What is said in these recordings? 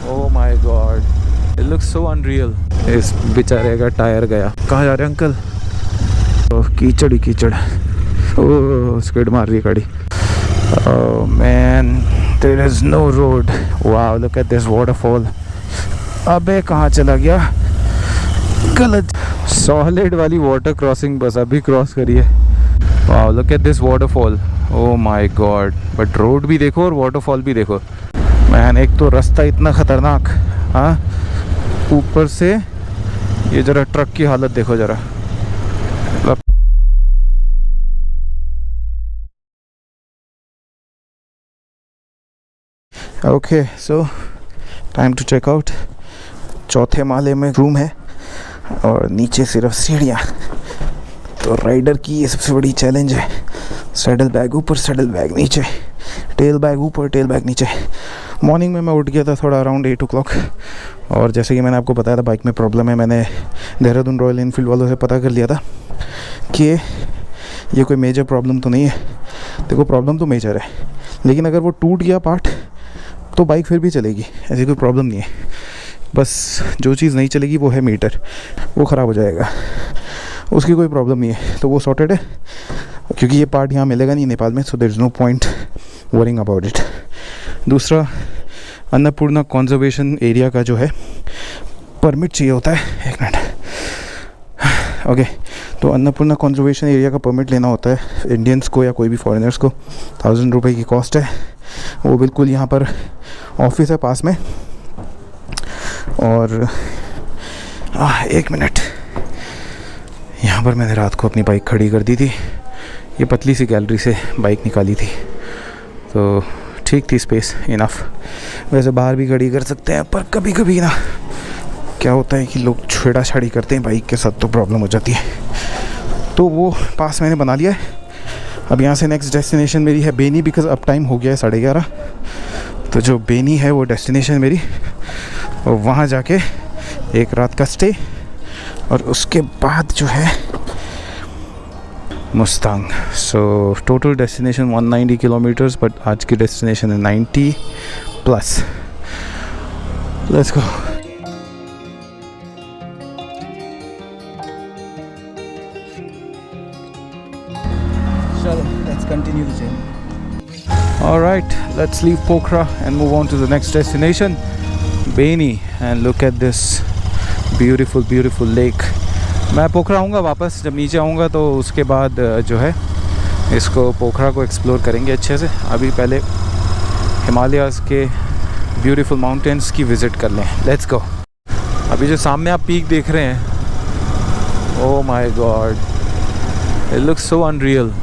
Oh my God, it looks so unreal. इस बेचारे का टायर गया। कहाँ जा रहे हैं अंकल? ओह कीचड़ ही कीचड़। ओह स्किड मार रही है गाड़ी। Oh man, there is no road. Wow, look at this waterfall. अबे कहाँ चला गया? गलत। सॉलिड वाली वाटर क्रॉसिंग बस अभी क्रॉस करी है। Wow, look at this waterfall. Oh my God, but road भी देखो और वाटरफॉल भी देखो। मैन, एक तो रास्ता इतना खतरनाक, हाँ, ऊपर से ये जरा ट्रक की हालत देखो जरा। Okay, so time to check out. चौथे माले में रूम है और नीचे सिर्फ सीढ़ियाँ। तो राइडर की ये सबसे बड़ी चैलेंज है। सैडल बैग ऊपर, सैडल बैग नीचे, टेल बैग ऊपर, टेल बैग नीचे। मॉर्निंग में मैं उठ गया था थोड़ा अराउंड 8 o'clock, और जैसे कि मैंने आपको बताया था बाइक में प्रॉब्लम है। मैंने देहरादून रॉयल इनफील्ड वालों से पता कर लिया था कि ये कोई मेजर प्रॉब्लम तो नहीं है। देखो, प्रॉब्लम तो मेजर है, लेकिन अगर वो टूट गया पार्ट तो बाइक फिर भी चलेगी, ऐसी कोई प्रॉब्लम नहीं है। बस जो चीज़ नहीं चलेगी वो है मीटर, वो ख़राब हो जाएगा, उसकी कोई प्रॉब्लम नहीं है। तो वो सॉर्टेड है, क्योंकि ये पार्ट यहाँ मिलेगा नहीं नेपाल में, so there is no point worrying about it. दूसरा, अन्नपूर्णा कंजर्वेशन एरिया का जो है परमिट चाहिए होता है। एक मिनट, ओके। तो अन्नपूर्णा कंजर्वेशन एरिया का परमिट लेना होता है इंडियंस को या कोई भी फॉरेनर्स को। 1000 रुपये की कॉस्ट है। वो बिल्कुल यहाँ पर ऑफिस है पास में। और एक मिनट, यहाँ पर मैंने रात को अपनी बाइक खड़ी कर दी थी। ये पतली सी गैलरी से बाइक निकाली थी, तो ठीक थी, स्पेस इनफ। वैसे बाहर भी खड़ी कर सकते हैं, पर कभी कभी ना क्या होता है कि लोग छेड़ाछाड़ी करते हैं बाइक के साथ, तो प्रॉब्लम हो जाती है। तो वो पास मैंने बना लिया है। अब यहाँ से नेक्स्ट डेस्टिनेशन मेरी है बेनी, बिकॉज़ अब टाइम हो गया है 11:30। तो जो बेनी है वो डेस्टिनेशन मेरी, और वहाँ जाके एक रात का स्टे, और उसके बाद जो है Mustang. So total destination 190 kilometres, but आज की डेस्टिनेशन है 90+। Let's go. Let's continue the journey. All right, let's leave Pokhara and move on to the next destination, Beni, and look at this beautiful, beautiful lake. मैं पोखरा आऊँगा वापस, जब नीचे आऊँगा तो उसके बाद जो है इसको पोखरा को एक्सप्लोर करेंगे अच्छे से। अभी पहले हिमालयाज़ के ब्यूटीफुल माउंटेन्स की विज़िट कर लें। Let's go. अभी जो सामने आप पीक देख रहे हैं, oh my God, it looks so unreal.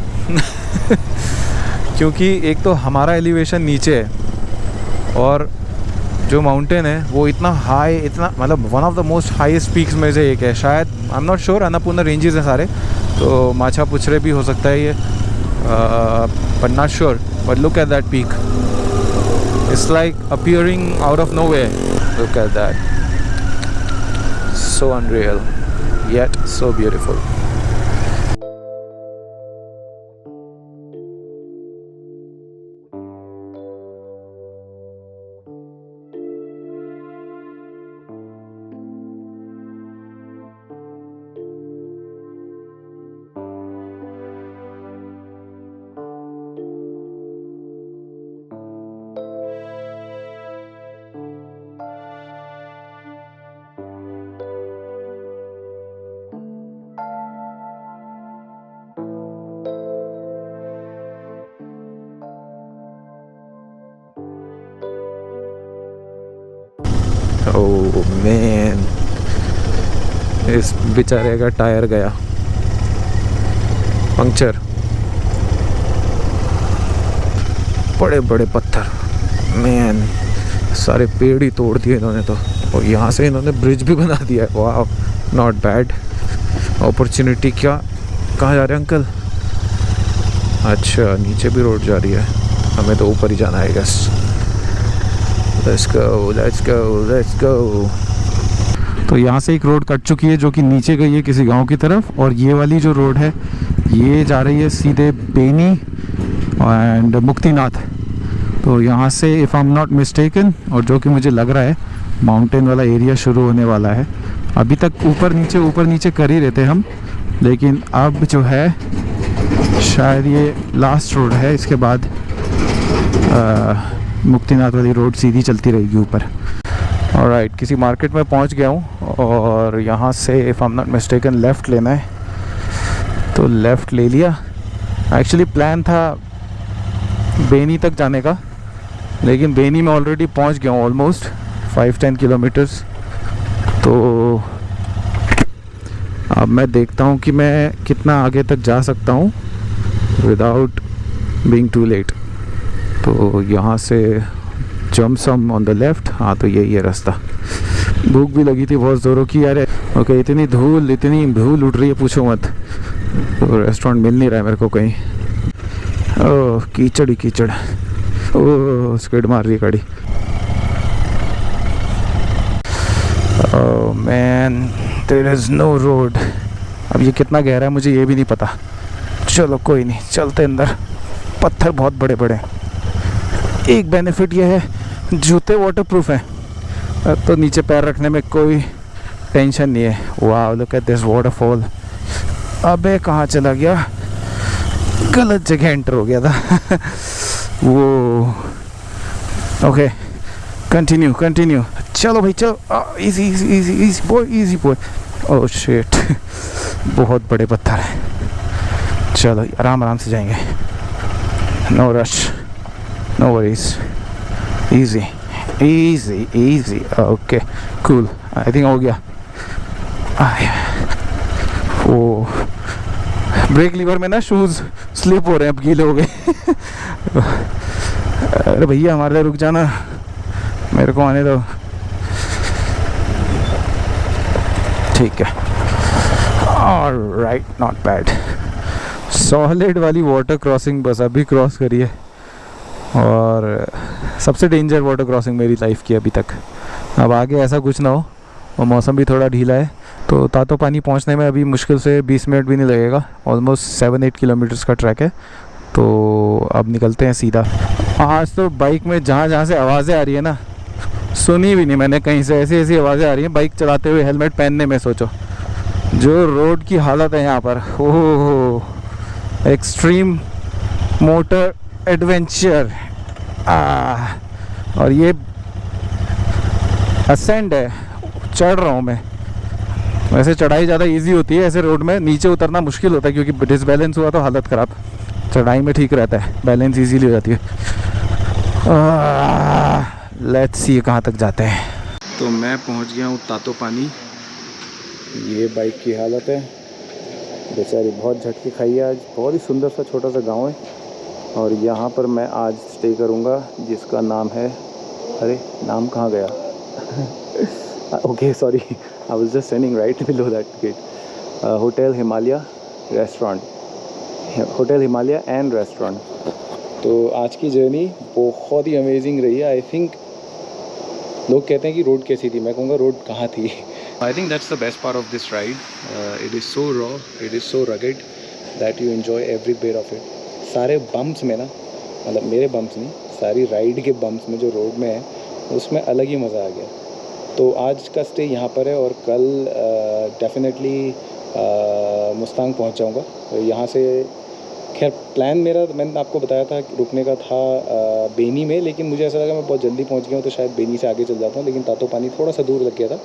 क्योंकि एक तो हमारा एलिवेशन नीचे है, और जो माउंटेन है वो इतना हाई, इतना मतलब one of the most highest peaks में से एक है शायद। I am not sure, Annapurna ranges हैं सारे, तो माछा पुछरे भी हो सकता है ये, but not sure. But look at that peak, it's like appearing out of nowhere. Look at that, so unreal yet so beautiful. Oh man, इस बेचारे का टायर गया पंक्चर। बड़े बड़े पत्थर, मैन, सारे पेड़ ही तोड़ दिए इन्होंने तो। और यहाँ से इन्होंने ब्रिज भी बना दिया है। वाह, नॉट बैड अपॉर्चुनिटी। क्या, कहाँ जा रहे हैं अंकल? अच्छा, नीचे भी रोड जा रही है, हमें तो ऊपर ही जाना है gas. Let's go, let's go, let's go. तो यहाँ से एक रोड कट चुकी है जो कि नीचे गई है किसी गांव की तरफ, और ये वाली जो रोड है ये जा रही है सीधे बेनी एंड मुक्तिनाथ। तो यहाँ से if I am not mistaken, और जो कि मुझे लग रहा है, माउंटेन वाला एरिया शुरू होने वाला है। अभी तक ऊपर नीचे कर ही रहे थे हम, लेकिन अब जो है शायद ये लास्ट रोड है। इसके बाद मुक्तिनाथ वाली रोड सीधी चलती रहेगी ऊपर। ऑलराइट, किसी मार्केट में पहुंच गया हूं और यहाँ से if I am not mistaken left लेना है, तो लेफ़्ट ले लिया। एक्चुअली प्लान था बेनी तक जाने का, लेकिन बेनी में ऑलरेडी पहुंच गया हूँ ऑलमोस्ट 5-10 किलोमीटर्स। तो अब मैं देखता हूँ कि मैं कितना आगे तक जा सकता हूँ विदाउट बीइंग टू लेट। तो यहाँ से jump some on the left. हाँ, तो यही है रास्ता। भूख भी लगी थी बहुत ज़ोरों की यार। ओके, इतनी धूल उड़ रही है, पूछो मत। तो रेस्टोरेंट मिल नहीं रहा है मेरे को कहीं। ओह, कीचड़ ही कीचड़। ओह, स्किड मार रही है गाड़ी। Oh man, there is no road. अब ये कितना गहरा है मुझे ये भी नहीं पता। चलो कोई नहीं, चलते अंदर। पत्थर बहुत बड़े बड़े। एक बेनिफिट ये है, जूते वाटरप्रूफ हैं, तो नीचे पैर रखने में कोई टेंशन नहीं है। वाह, लुक एट दिस वाटरफॉल। अबे कहाँ चला गया, गलत जगह एंटर हो गया था। वो ओके, कंटिन्यू। चलो भाई चलो। Easy boy. ओह शिट, बहुत बड़े पत्थर हैं। चलो आराम से जाएंगे, no rush, no worries, easy. Okay cool, I think हो गया। ओ, ब्रेक लीवर में ना शूज़ स्लिप हो रहे हैं, अब गीले हो गए। अरे भैया हमारे लिए रुक जाना, मेरे को आने दो। ठीक है, ऑलराइट, नॉट बैड। सॉलिड वाली वाटर क्रॉसिंग बस अभी क्रॉस करी है, और सबसे डेंजर वाटर क्रॉसिंग मेरी लाइफ की अभी तक। अब आगे ऐसा कुछ ना हो, और मौसम भी थोड़ा ढीला है, तो तातो पानी पहुंचने में अभी मुश्किल से 20 मिनट भी नहीं लगेगा। ऑलमोस्ट 7-8 किलोमीटर्स का ट्रैक है। तो अब निकलते हैं सीधा। आज तो बाइक में जहाँ से आवाज़ें आ रही है ना, सुनी भी नहीं मैंने कहीं से। ऐसी आवाज़ें आ रही हैं बाइक चलाते हुए, हेलमेट पहनने में। सोचो जो रोड की हालत है यहाँ पर, ओह, एक्सट्रीम मोटर एडवेंचर। और ये असेंड है, चढ़ रहा हूँ मैं। वैसे चढ़ाई ज़्यादा इजी होती है ऐसे रोड में, नीचे उतरना मुश्किल होता है क्योंकि डिसबैलेंस हुआ तो हालत ख़राब। चढ़ाई में ठीक रहता है, बैलेंस इजीली हो जाती है। लेट्स सी कहाँ तक जाते हैं। तो मैं पहुँच गया हूँ तातो पानी। ये बाइक की हालत है बेचारी, बहुत झटके खाई है आज। बहुत ही सुंदर सा छोटा सा गांव है, और यहाँ पर मैं आज स्टे करूँगा, जिसका नाम है, अरे नाम कहाँ गया? Okay sorry, I was just standing right below that get. Hotel Himalaya restaurant, hotel Himalaya and restaurant. तो आज की जर्नी बहुत ही अमेजिंग रही है। आई थिंक लोग कहते हैं कि रोड कैसी थी, मैं कहूँगा रोड कहाँ थी। I think that's the best part of this ride. It is so raw, it is so rugged that you enjoy every bit of it. सारे बम्प्स में ना, मतलब मेरे बम्प्स नहीं, सारी राइड के बम्प्स में जो रोड में है, उसमें अलग ही मज़ा आ गया। तो आज का स्टे यहाँ पर है, और कल डेफिनेटली मुस्तांग पहुँच जाऊँगा। तो यहाँ से खैर प्लान मेरा, मैंने आपको बताया था रुकने का था बेनी में, लेकिन मुझे ऐसा लगा मैं बहुत जल्दी पहुँच गया हूँ तो शायद बेनी से आगे चल जाता हूँ, लेकिन तातो पानी थोड़ा सा दूर लग गया था।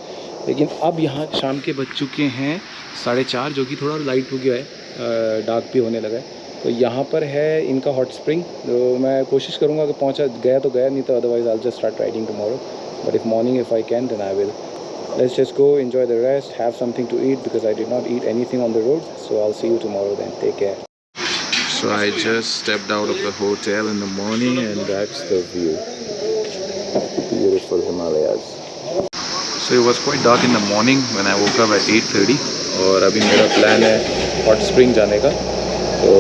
लेकिन अब यहाँ शाम के बज चुके हैं 4:30, जो कि थोड़ा लाइट हो गया है, डार्क भी होने लगा है। तो यहाँ पर है इनका हॉट स्प्रिंग। तो मैं कोशिश करूँगा कि पहुँचा गया तो गया, नहीं तो otherwise I just start riding tomorrow, but if morning if I can then I will. Let's just go, enjoy the rest, have something to eat because I did not eat anything on the road. So I'll see you tomorrow then. Take care. So I just stepped out of the hotel in the morning and that's the view. Beautiful Himalayas. So it was quite dark in the morning when I woke up at 8:30 और अभी मेरा plan है hot spring जाने का। तो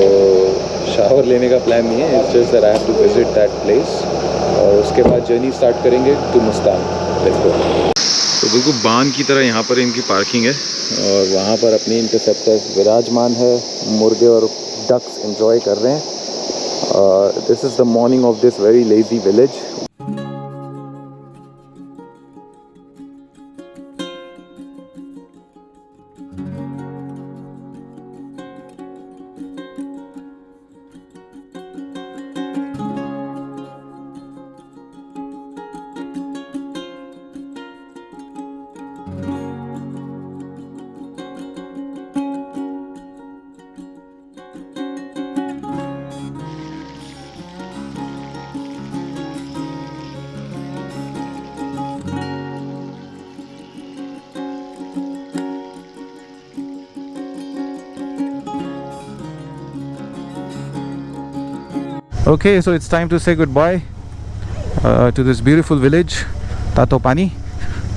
shower लेने का plan नहीं है, it's just that I have to visit that place और उसके बाद जर्नी स्टार्ट करेंगे to मुस्तांग। Let's go. तो बिल्कुल बांध की तरह यहाँ पर इनकी पार्किंग है, और वहाँ पर अपनी इंटरसेप्टर विराजमान है। मुर्गे और डक्स एंजॉय कर रहे हैं, This is the morning of this very lazy village. Okay, so it's time to say goodbye to this beautiful village Tatopani.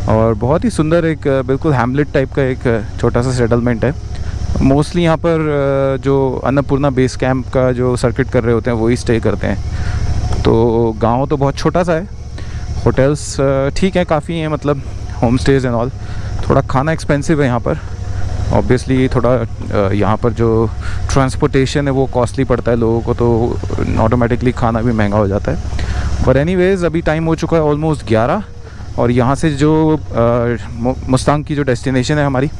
और बहुत ही सुंदर एक बिल्कुल हैमलेट टाइप का एक छोटा सा सेटलमेंट है. मोस्टली यहाँ पर जो अन्नपूर्णा बेस कैंप का जो सर्किट कर रहे होते हैं वही स्टे करते हैं. तो गांव तो बहुत छोटा सा है. होटल्स ठीक है, काफ़ी हैं, मतलब होम स्टेज एंड ऑल. थोड़ा खाना एक्सपेंसिव है यहाँ पर ऑब्वियसली. थोड़ा यहाँ पर जो ट्रांसपोर्टेशन है वो कॉस्टली पड़ता है लोगों को, तो ऑटोमेटिकली खाना भी महंगा हो जाता है. पर एनीवेज़ अभी टाइम हो चुका है ऑलमोस्ट 11. और यहाँ से जो मुस्तांग की जो डेस्टिनेशन है हमारी,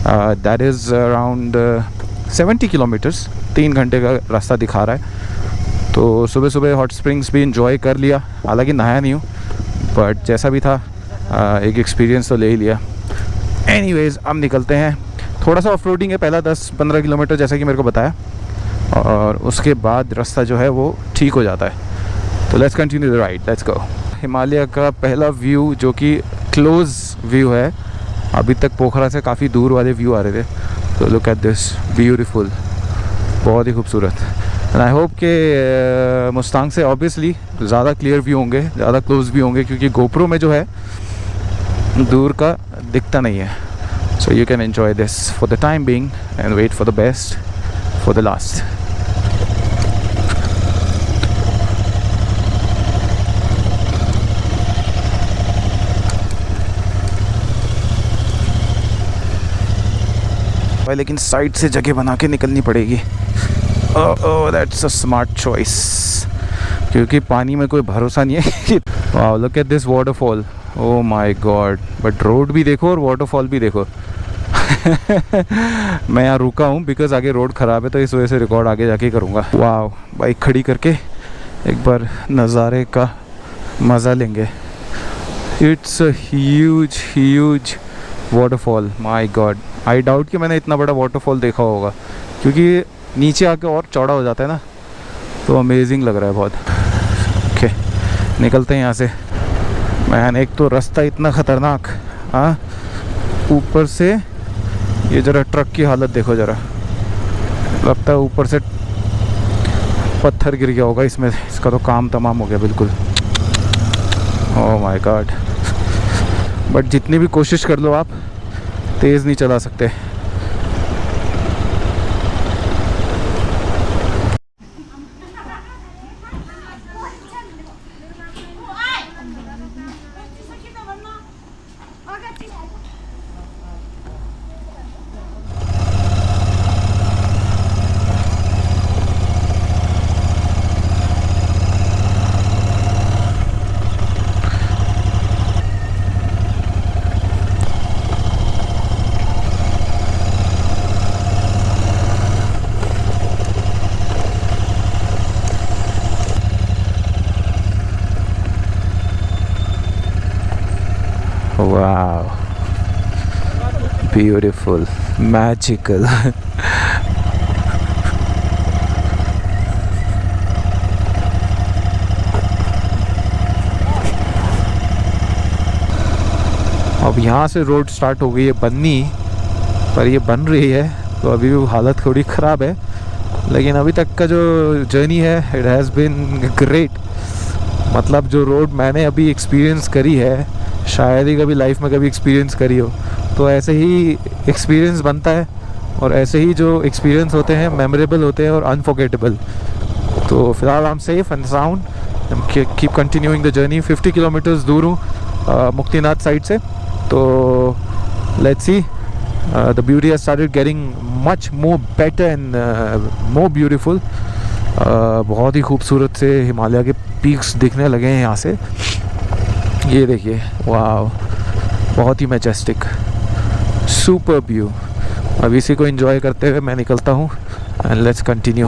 दैट इज़ अराउंड 70 किलोमीटर्स. 3 घंटे का रास्ता दिखा रहा है. तो सुबह सुबह हॉट स्प्रिंग्स भी इंजॉय कर लिया. हालांकि नहाया नहीं हूँ, बट जैसा भी था एक एक्सपीरियंस तो ले ही लिया. एनीवेज़ अब निकलते हैं. थोड़ा सा ऑफ रोडिंग है पहला 10-15 किलोमीटर जैसा कि मेरे को बताया, और उसके बाद रास्ता जो है वो ठीक हो जाता है. तो let's continue the ride, let's go. Himalaya का पहला व्यू जो कि क्लोज व्यू है. अभी तक पोखरा से काफ़ी दूर वाले व्यू आ रहे थे. तो लुक एट दिस, ब्यूटीफुल, बहुत ही खूबसूरत. एंड आई होप कि मुस्तांग से ऑब्वियसली ज़्यादा क्लियर व्यू होंगे, ज़्यादा क्लोज भी होंगे, क्योंकि गोप्रो में जो है दूर का दिखता नहीं है. So you can enjoy this for the time being and wait for the best for the last. भाई लेकिन साइड से जगह बना के निकलनी पड़ेगी. Oh that's a smart choice, क्योंकि पानी में कोई भरोसा नहीं है. Wow, look at this waterfall. Oh my God. But road भी देखो और वाटरफॉल भी देखो. मैं यहाँ रुका हूँ बिकॉज आगे रोड ख़राब है, तो इस वजह से रिकॉर्ड आगे जाके करूँगा. वाह, बाइक खड़ी करके एक बार नज़ारे का मज़ा लेंगे. It's a huge huge waterfall. My God, I doubt कि मैंने इतना बड़ा वाटरफॉल देखा होगा, क्योंकि नीचे आके और चौड़ा हो जाता है ना. तो अमेजिंग लग रहा है बहुत. ओके, निकलते हैं यहाँ से. मैंने एक तो रास्ता इतना ख़तरनाक, हाँ, ऊपर से ये ज़रा ट्रक की हालत देखो ज़रा. लगता है ऊपर से पत्थर गिर गया होगा इसमें. इसका तो काम तमाम हो गया बिल्कुल. Oh my God. बट जितनी भी कोशिश कर लो आप, तेज़ नहीं चला सकते. Wow, beautiful, magical. अब यहाँ से रोड स्टार्ट हो गई है बननी, पर ये बन रही है तो अभी भी हालत थोड़ी ख़राब है. लेकिन अभी तक का जो जर्नी है, इट हैज़ बीन ग्रेट. मतलब जो रोड मैंने अभी एक्सपीरियंस करी है, शायद ही कभी लाइफ में कभी एक्सपीरियंस करी हो. तो ऐसे ही एक्सपीरियंस बनता है, और ऐसे ही जो एक्सपीरियंस होते हैं मेमोरेबल होते हैं और अनफॉरगेटेबल. तो फिलहाल I am safe and sound. Keep continuing the journey. 50 kilometres दूर हूँ मुक्तिनाथ साइड से. तो let's see, the beauty has started getting much more better and more beautiful. बहुत ही खूबसूरत से हिमालय के पीक्स दिखने लगे हैं यहाँ से। ये देखिए, वाह, बहुत ही मैजेस्टिक, सुपर व्यू। अब इसी को एंजॉय करते हुए मैं निकलता हूँ एंड लेट्स कंटिन्यू।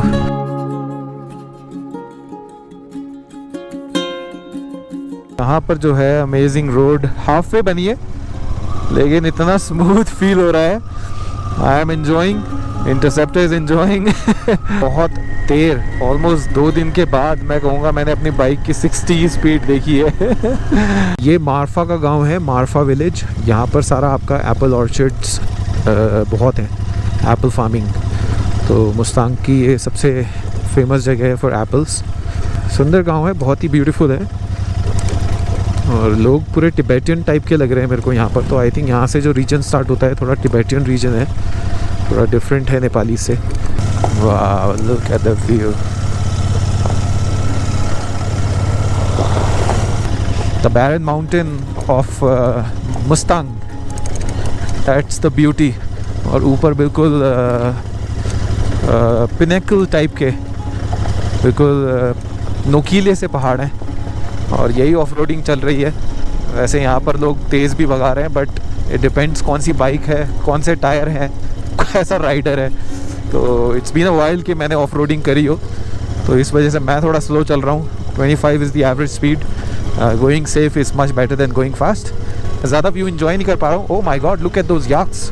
यहाँ पर जो है अमेजिंग रोड हाफ वे बनी है, लेकिन इतना स्मूथ फील हो रहा है। I am enjoying, interceptor is enjoying. बहुत देर, ऑलमोस्ट 2 दिन के बाद मैं कहूँगा मैंने अपनी बाइक की 60 स्पीड देखी है। ये मारफा का गांव है, मारफा विलेज। यहाँ पर सारा आपका एप्पल ऑर्चर्ड्स बहुत है, एप्पल फार्मिंग। तो मुस्तांग की ये सबसे फेमस जगह है फॉर एप्पल्स। सुंदर गांव है, बहुत ही ब्यूटीफुल है, और लोग पूरे टिबेटियन टाइप के लग रहे हैं मेरे को यहाँ पर। तो आई थिंक यहाँ से जो रीजन स्टार्ट होता है थोड़ा टिबेटियन रीजन है, थोड़ा डिफरेंट है नेपाली से। वाह, look at the view. The barren mountain of Mustang, that's the beauty. और ऊपर बिल्कुल पिनेकल टाइप के, बिल्कुल नोकीले से पहाड़ हैं, और यही ऑफ रोडिंग चल रही है। वैसे यहाँ पर लोग तेज़ भी भगा रहे हैं, बट इट डिपेंड्स कौन सी बाइक है, कौन से टायर हैं, कैसा राइडर है। तो इट्स बीन अ वाइल कि मैंने ऑफ रोडिंग करी हो, तो इस वजह से मैं थोड़ा स्लो चल रहा हूँ। 25 is the average speed. Going safe is much better than going fast. ज़्यादा व्यू इन्जॉय नहीं कर पा रहा हूँ। Oh my God, look at those yaks.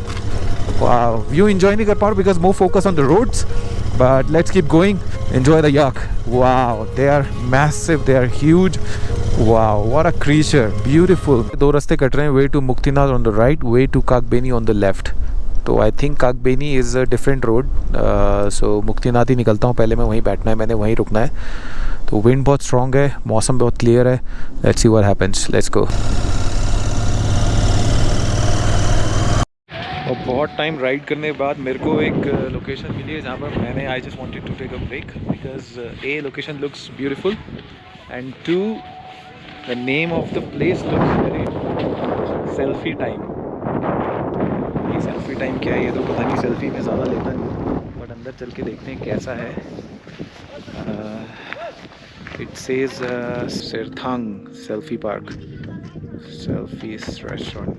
View enjoy नहीं कर पा रहा हूँ because more focus on the roads, but let's keep going, enjoy the yak. Wow, they are massive, they are huge. Wow, what a creature, beautiful. 2 रास्ते cut रहे हैं, way to Muktinath on the right, way to Kagbeni on the left. तो I think Kagbeni is a different road, so Muktinath ही निकलता हूँ पहले। मैं वहीं बैठना है, मैंने वहीं रुकना है। तो विंड बहुत स्ट्रॉन्ग है, मौसम बहुत क्लियर है। Let's see what happens, let's go. और बहुत टाइम राइड करने के बाद मेरे को एक लोकेशन मिली है जहाँ पर मैंने I just wanted to take a break because a location looks beautiful and 2 the name of the place looks very selfie time. ये सेल्फी टाइम क्या है ये तो पता नहीं, सेल्फी में ज़्यादा लेता नहीं, बट अंदर चल के देखते हैं कैसा है। It says Serthang selfie park, selfie restaurant.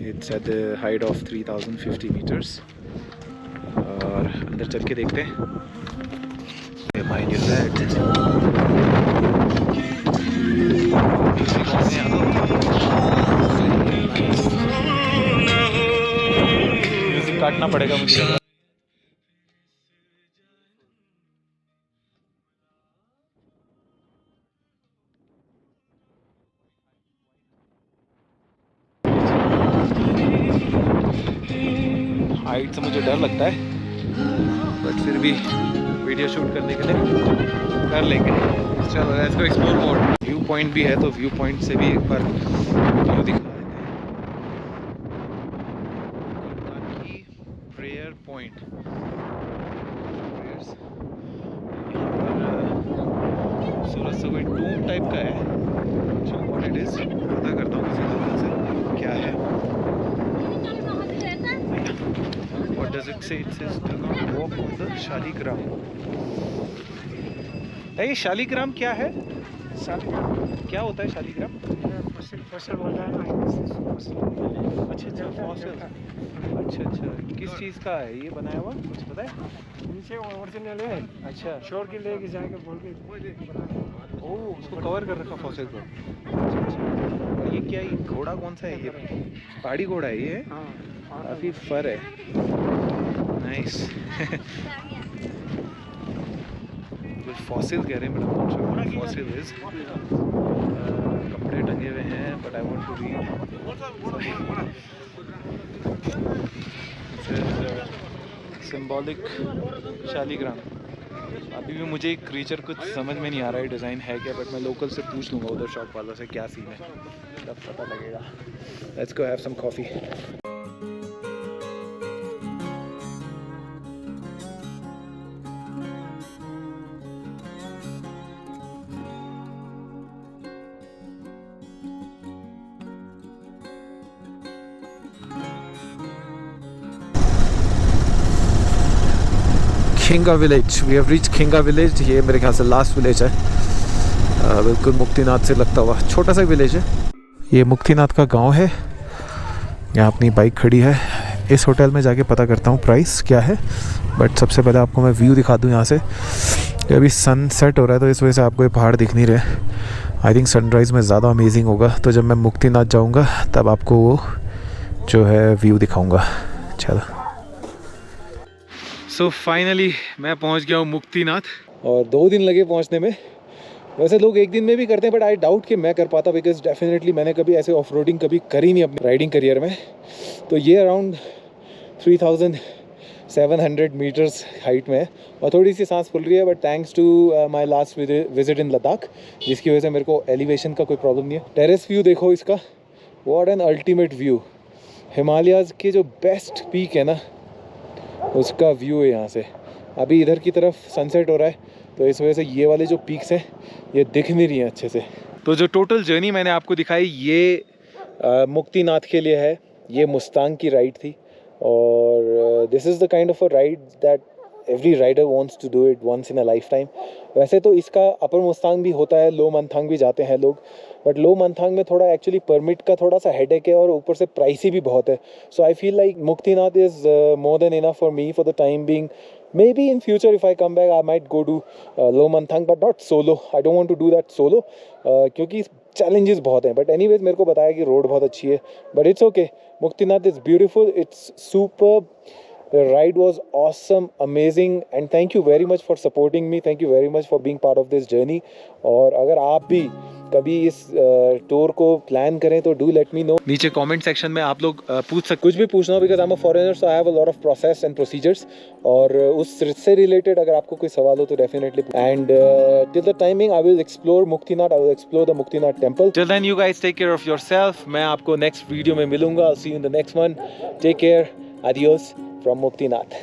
It's at the height of 3050 meters. और अंदर चल के देखते हैं। Mind your that. म्यूजिक काटना पड़ेगा मुझे। हाइट से मुझे डर लगता है, बट फिर भी वीडियो शूट करने के लिए कर लेंगे। चलो let's go explore more. View point भी है, तो व्यू पॉइंट से भी एक बार व्यू दिखा देते हैं। प्रेयर पॉइंट, सूरज से कोई टूम टाइप का है। चलो व्हाट इट इज पता करता हूँ किसी तरह से क्या है। What does it say? It says do not walk on the Shaligram. ये शालीग्राम क्या है? शालीग्राम क्या होता है? शालीग्राम फसल बोलता है ना। अच्छा अच्छा, फॉसिल। अच्छा अच्छा, किस चीज़ का है ये बनाया हुआ, कुछ पता है? नीचे ओरिजिनल है। अच्छा, छोड़ के लेके जाके बोल के ओह उसको कवर कर रखा फॉसिल को। अच्छा अच्छा, और ये क्या, ये घोड़ा कौन सा है? ये पहाड़ी घोड़ा है ये? काफ़ी फर है, नाइस। फॉसिल कह रहे हैं मैडम, फॉसिल इज। कपड़े टंगे हुए हैं, but I want to read. Symbolic Shaligram. अभी भी मुझे क्रीचर कुछ समझ में नहीं आ रहा है डिज़ाइन है क्या, बट मैं लोकल से पूछ लूँगा उधर शॉप वालों से क्या सीन है, तब पता लगेगा। Let's go have some coffee. Khinga village, we have reach Khinga village. ये मेरे ख्याल से लास्ट विलेज है, बिल्कुल मुक्तिनाथ से लगता हुआ छोटा सा विलेज है। ये मुक्तिनाथ का गांव है। यहाँ अपनी बाइक खड़ी है। इस होटल में जाके पता करता हूँ प्राइस क्या है, बट सबसे पहले आपको मैं व्यू दिखा दूँ यहाँ से। अभी सनसेट हो रहा है तो इस वजह से आपको ये पहाड़ दिख नहीं रहे। आई थिंक सनराइज़ में ज़्यादा अमेजिंग होगा, तो जब मैं मुक्तिनाथ जाऊँगा तब आपको वो जो है व्यू दिखाऊँगा। चलो, सो फाइनली मैं पहुँच गया हूँ मुक्तिनाथ, और 2 दिन लगे पहुँचने में। वैसे लोग 1 दिन में भी करते हैं, बट आई डाउट कि मैं कर पाता, बिकॉज डेफिनेटली मैंने कभी ऐसे ऑफ रोडिंग कभी करी नहीं अपने राइडिंग करियर में। तो ये अराउंड 3700 मीटर्स हाइट में है और थोड़ी सी सांस फूल रही है, but thanks to my last visit in Ladakh, जिसकी वजह से मेरे को एलिवेशन का कोई प्रॉब्लम नहीं है। टेरेस व्यू देखो इसका, what an ultimate view. Himalayas के जो बेस्ट पीक है ना, उसका व्यू है यहाँ से। अभी इधर की तरफ सनसेट हो रहा है, तो इस वजह से ये वाले जो पीक्स हैं ये दिख नहीं रही हैं अच्छे से। तो जो टोटल जर्नी मैंने आपको दिखाई ये मुक्तिनाथ के लिए है। ये मुस्तांग की राइड थी, और this is the kind of a ride that every rider wants to do it once in a lifetime. वैसे तो इसका अपर मुस्तांग भी होता है, लो मंथांग भी जाते हैं लोग, बट लो मंथांग में थोड़ा एक्चुअली परमिट का थोड़ा सा हेडेक है, और ऊपर से प्राइसी भी बहुत है। So I feel like Muktinath is more than enough for me for the time being. Maybe in future if I come back I might go to Low Manthang, but not solo. I don't want to do that solo क्योंकि challenges बहुत हैं। But anyways मेरे को बताया कि road बहुत अच्छी है, but it's okay. Muktinath is beautiful. It's superb. The ride was awesome, amazing, and thank you very much for supporting me. Thank you very much for being part of this journey. और अगर आप भी कभी इस tour को plan करें तो do let me know. नीचे कमेंट सेक्शन में आप लोग पूछ सकते, कुछ भी पूछना हो, because I am a foreigner, so I have a lot of process and procedures, और उससे रिलेटेड अगर आपको कोई सवाल हो तो definitely. And till the timing I will explore Muktinath, I will explore the Muktinath temple. Till then you guys take care of yourself. मैं आपको नेक्स्ट वीडियो में मिलूंगा। I will see you in the next one. Take care, adios from Muktinath.